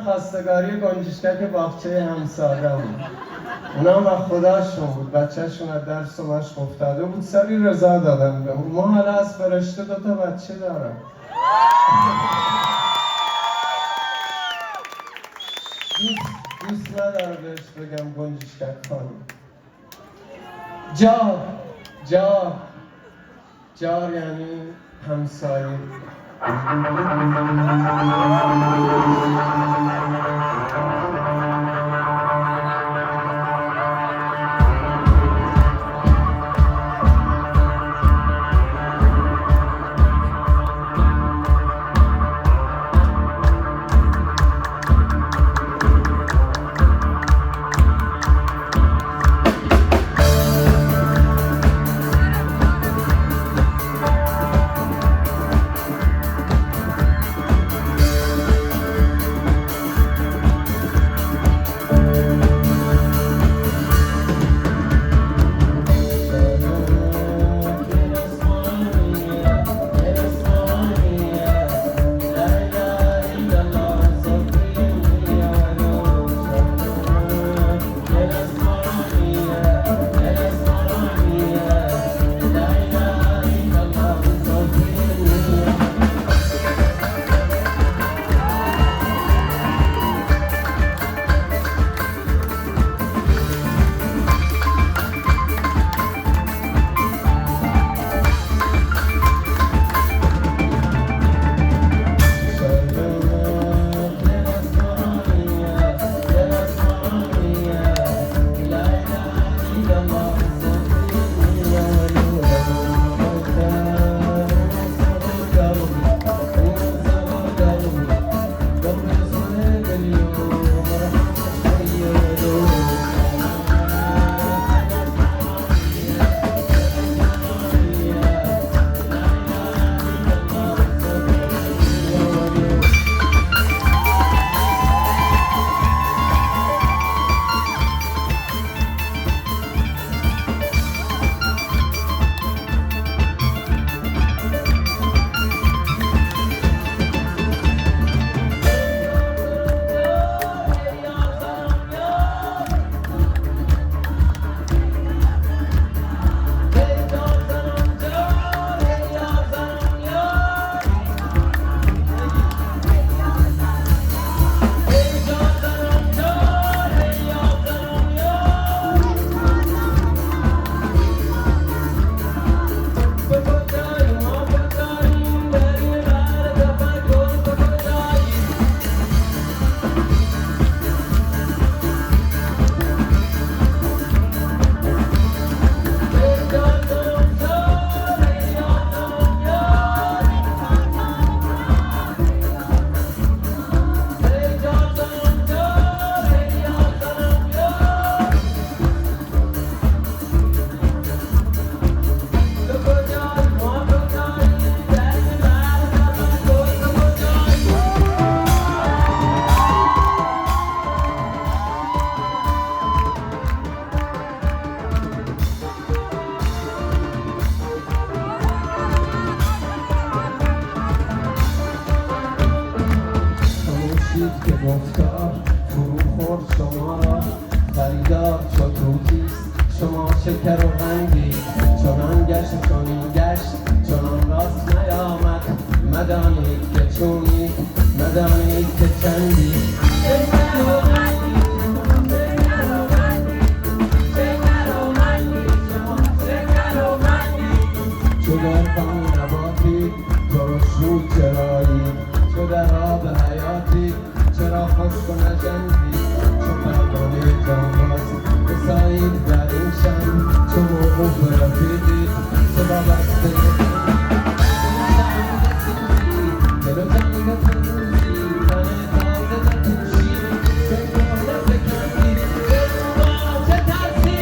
خواستگاری گنجشکک باغچه همسایه‌مون. اونا هم از خداشون بود، بچه‌شون از درس و مشق افتاده بود، سری رضا دادم به ما حالا از فرشته 2 تا بچه دارم. دوست نداره بهش بگم گنجشکک خانم. جار یعنی همسایه. شد که گفتار فرو خورد شما را خریدار چو طوطیست شما شکر و قندی چنان گشت چنین گشت چنان راست نیامد مدانید که چونی مدانید که چندی چو در خان نباتی ترش رو چرایی چو در آب حیاتی چرا خشک و نژندی چو پروانه جانباز بسایید در این شم چو موقوف رفیقی چو وابسته دل و جنگ فروشی تن تازه بپوشی بگرده فکندی به روبا چه ترسی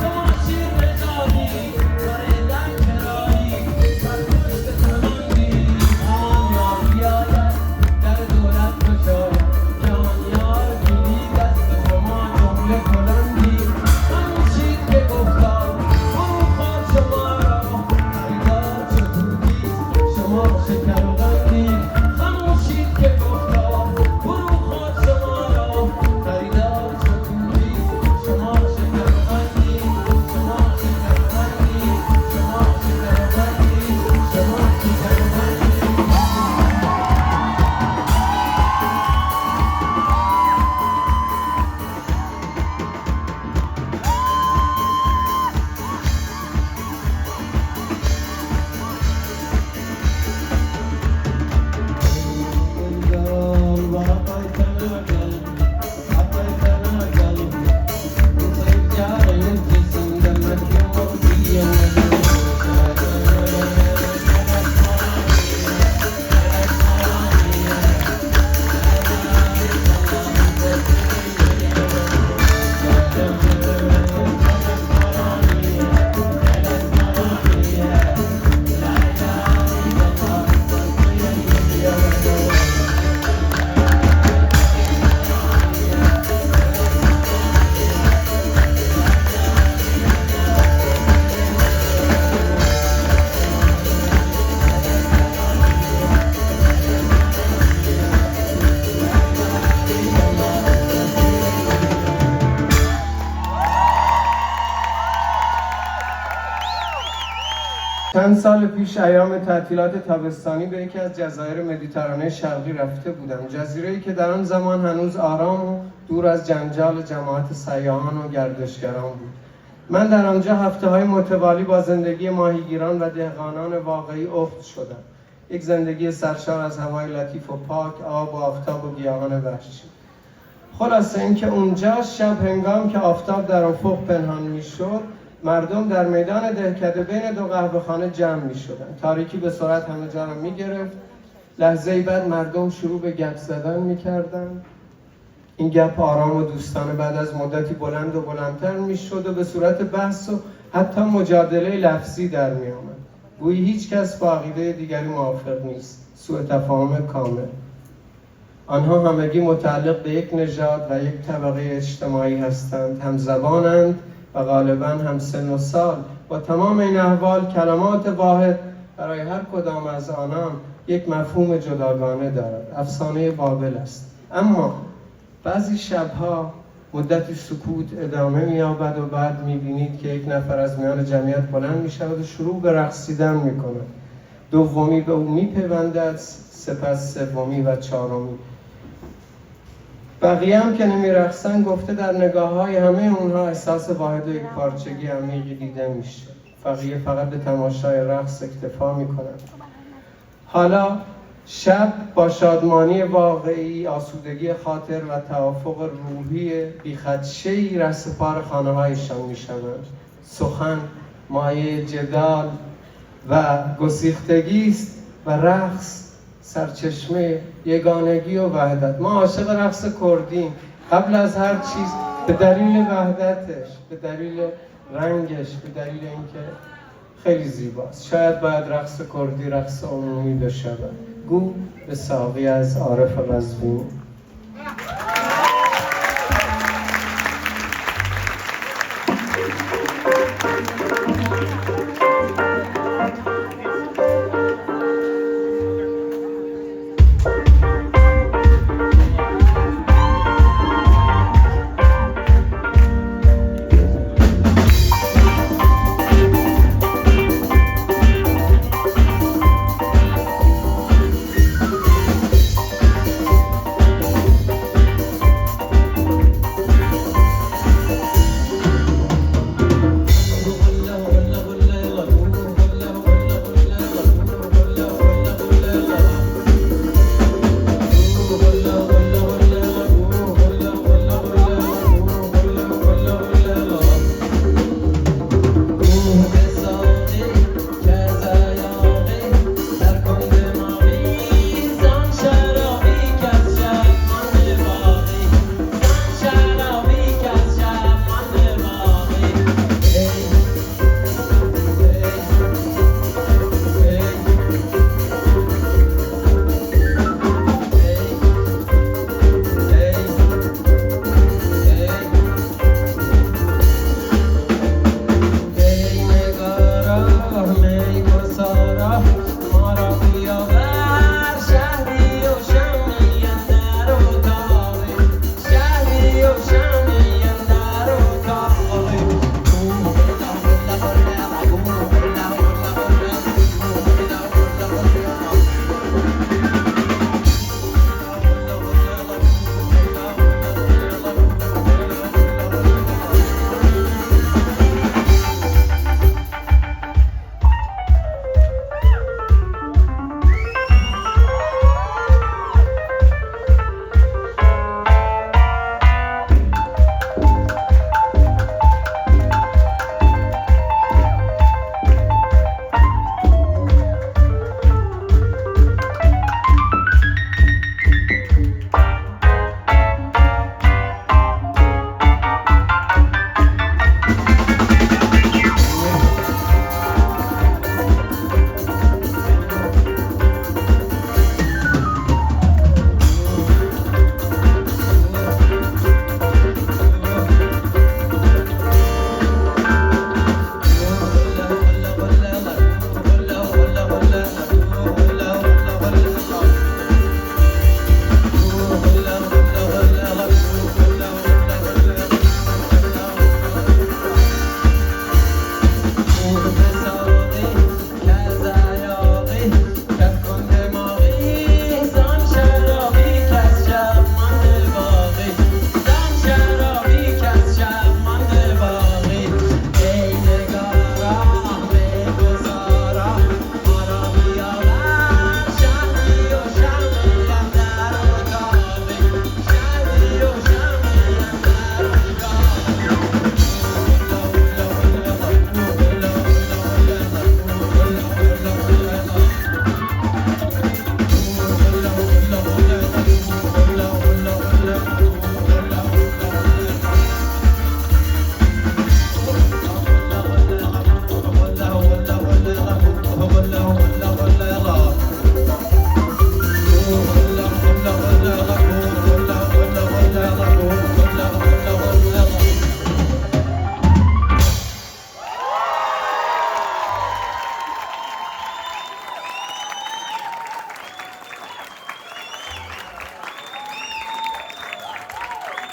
شما شیر نژادی کار در کرایی بر پشت تماندی آن یار بیاید در دولت گشاید جان یار گیری دست شما جمله کلندی خموشید که گفتار فرو خورد شما را خریدار چو طوطیست شما شکر و قندی خموشید که گفتار فرو خورد شما را خریدار چو طوطیست شما شکر و قندی شما شکر و قندی شما شکر و قندی شما شکر و قندی چند سال پیش ایام تعطیلات تابستانی به یکی از جزایر مدیترانه شرقی رفته بودم. جزیره‌ای که در آن زمان هنوز آرام و دور از جنجال جماعت سیاحان و گردشگران بود. من در آنجا هفته‌های متوالی با زندگی ماهیگیران و دهقانان واقعی افت شدم. یک زندگی سرشار از هوای لطیف و پاک، آب و آفتاب و گیاهان وحشی. خلاصه اینکه اونجا شب هنگام که آفتاب در افق پنهان میشد، مردم در میدان دهکده بین دو قهوه‌خانه جمع می‌شدند. تاریکی به سرعت همه جا را می‌گرفت. لحظه‌ای بعد مردم شروع به گپ زدن می‌کردند. این گپ آرام و دوستانه بعد از مدتی بلند و بلندتر می‌شد و به صورت بحث و حتی مجادله لفظی در می‌آمد. گویی هیچ کس با عقیده دیگری موافق نیست. سوء تفاهم کامل. آنها همگی متعلق به یک نژاد و یک طبقه اجتماعی هستند، هم زبانند و غالباً هم سن و سال. با تمام این احوال کلمات واحد برای هر کدام از آنان یک مفهوم جداگانه دارد. افسانه بابل است. اما بعضی شبها مدتی سکوت ادامه می‌یابد و بعد می‌بینید که یک نفر از میان جمعیت بلند می‌شود و شروع به رقصیدن می‌کند. دومی به او می‌پیوندد، سپس سومی و چهارمی. بقیه هم که نمی‌رقصن گفته در نگاه‌های همه اونها احساس واحد و یک پارچگی عمیقی دیده میشه. بقیه فقط به تماشای رقص اکتفا می‌کنند. حالا شب با شادمانی واقعی، آسودگی خاطر و توافق روحی بی‌خدشه‌ای رهسپار خانه‌هایشان می‌شوند. سخن مایه جدال و گسیختگی است و رقص سرچشمه یگانگی و وحدت. ما عاشق رقص کردیم قبل از هر چیز، به دلیل وحدتش، به دلیل رنگش، به دلیل اینکه خیلی زیباست. شاید باید رقص کردی رقص عمومی بشود. گو به ساقی از عارف قزوینی.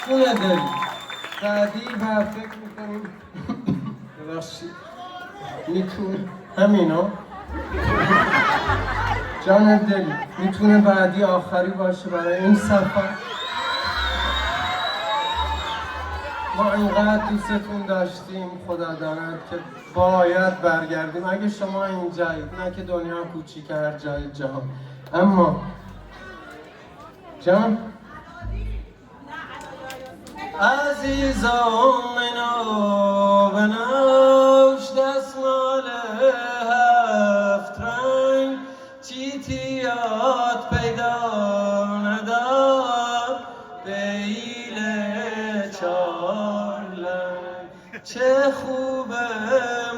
خونه داری بعدی و فکر میکنیم ببخشید میتونه همینا جان دلی میتونه بعدی آخری باشه برای این سفر. ما اینقدر دوستتون داشتیم خدا داند که باید برگردیم اگه شما اینجایید، نه که دنیا کوچیکه هر جای جهان. اما جان عزیزان منو بنوش دستمال هفت رنگ چیتیات پیدا ندار بیل چارلنگ چه خوبه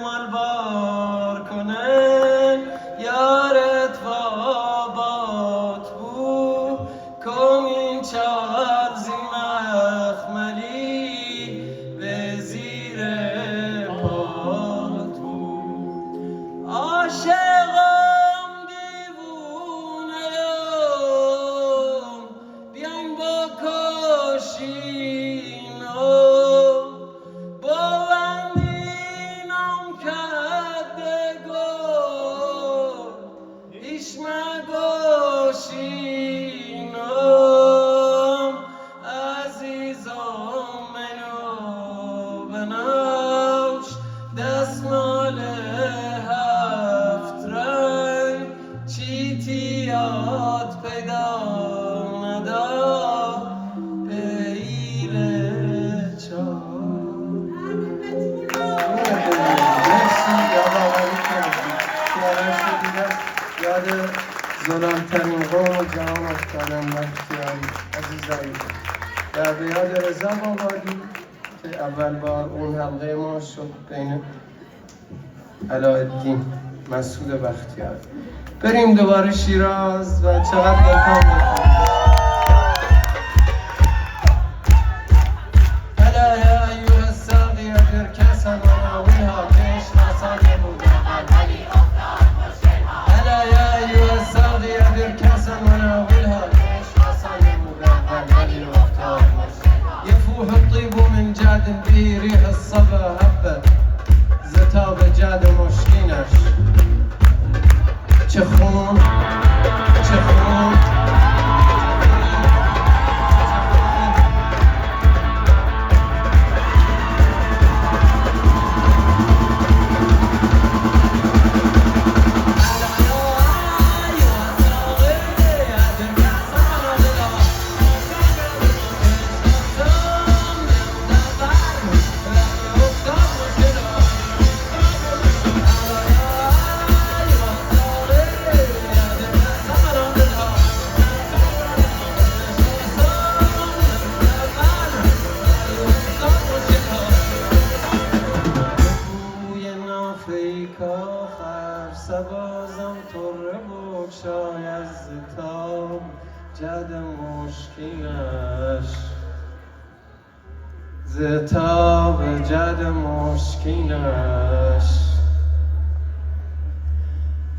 مال بار کنن یارت وابات بو کن این چار مخملی به زیر پات بو عاشقم دیوونه بیاین با کشینو دستمال هفت رنگ چیتیات پیدا ندار پیل چار. مرسی یادآوری کردی یاد ظلمترین قوم جهان افتادم بختیاری عزیزایی در به یاد رضا آبادی که اول بار اون حلقه ما شد بین علاءالدین مسعود بختیار. بریم دوباره شیراز و چقدر دلکام بکنیم. الا یا ایها الساقی ادر کأسا وناولها کعشق ساقی مدهر. الا یا ایها الساقی ادر کأسا وناولها کعشق ساقی مدهر ولی اختار يفوح الطيب من جاد به ريح الصبا هبت زتاب جاد مشکینش چه خون چه خون سبازم طره بکشای از زتاب جد مشکینش زتاب جد مشکینش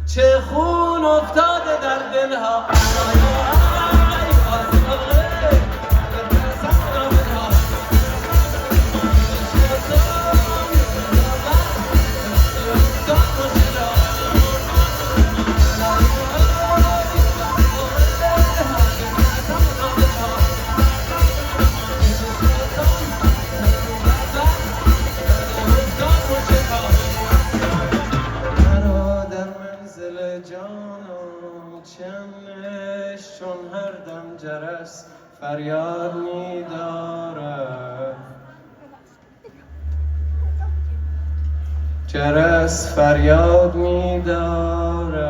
چه خون افتاده در دلها چون هر دم جرس فریاد می‌دارد جرس فریاد می‌دارد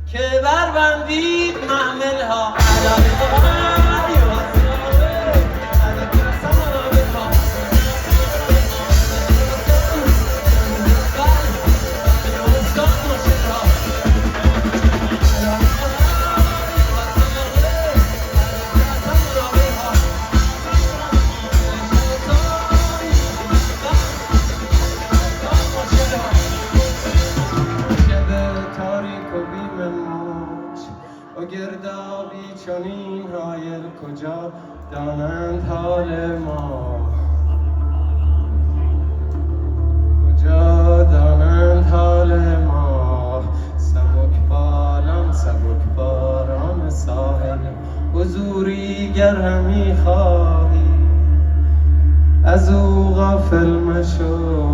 که بربندید محملها و گردابی چنین حایل کجا دانند حال ما، کجا دانند حال ما. سبک باران ساحل حضوری گر همی خواهی، از او غافل مشو.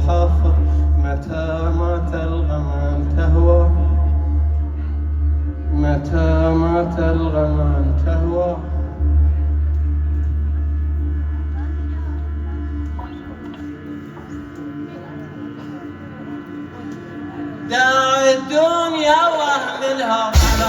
حافظ متى ما تلقى من تهوى، متى ما تلقى من تهوى. دع الدنيا واهملها على